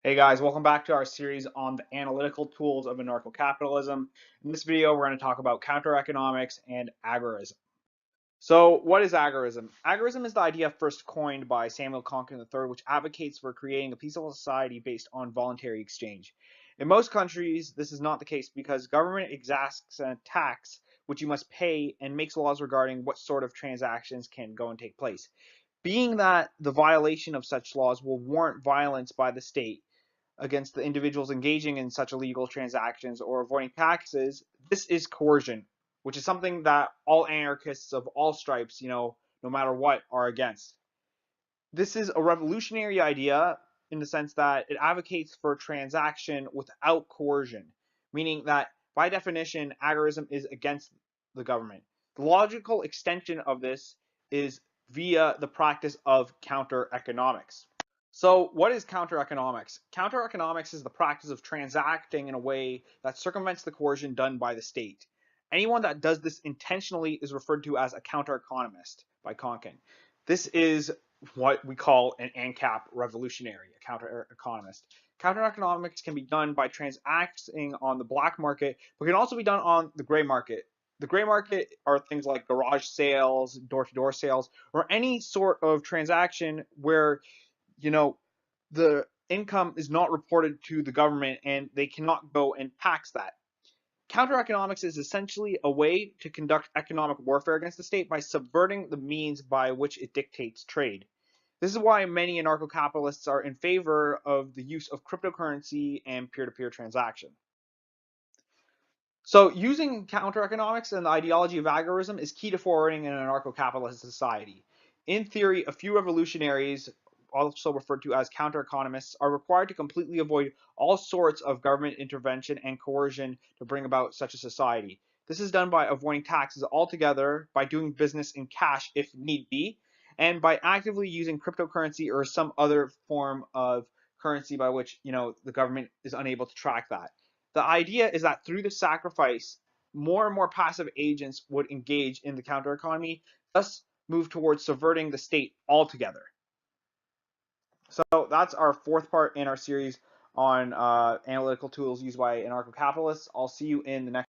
Hey guys, welcome back to our series on the analytical tools of anarcho-capitalism. In this video, we're going to talk about counter economics and agorism. So, what is agorism? Agorism is the idea first coined by Samuel Conkin III, which advocates for creating a peaceful society based on voluntary exchange. In most countries, this is not the case because government exacts a tax which you must pay and makes laws regarding what sort of transactions can go and take place. Being that the violation of such laws will warrant violence by the state against the individuals engaging in such illegal transactions or avoiding taxes, this is coercion, which is something that all anarchists of all stripes, no matter what, are against. This is a revolutionary idea in the sense that it advocates for transaction without coercion, meaning that by definition, agorism is against the government. The logical extension of this is via the practice of counter economics. So, what is counter economics? Counter economics is the practice of transacting in a way that circumvents the coercion done by the state. Anyone that does this intentionally is referred to as a counter economist by Konkin. This is what we call an ANCAP revolutionary, a counter economist. Counter economics can be done by transacting on the black market, but can also be done on the gray market. The gray market are things like garage sales, door-to-door sales, or any sort of transaction where the income is not reported to the government and they cannot go and tax that. Counter economics is essentially a way to conduct economic warfare against the state by subverting the means by which it dictates trade. This is why many anarcho-capitalists are in favor of the use of cryptocurrency and peer-to-peer transaction. So using counter economics and the ideology of agorism is key to forwarding an anarcho-capitalist society. In theory, a few revolutionaries, also referred to as counter-economists, are required to completely avoid all sorts of government intervention and coercion to bring about such a society. This is done by avoiding taxes altogether, by doing business in cash if need be, and by actively using cryptocurrency or some other form of currency by which, the government is unable to track that. The idea is that through the sacrifice, more and more passive agents would engage in the counter economy, thus move towards subverting the state altogether. So that's our fourth part in our series on analytical tools used by anarcho-capitalists. I'll see you in the next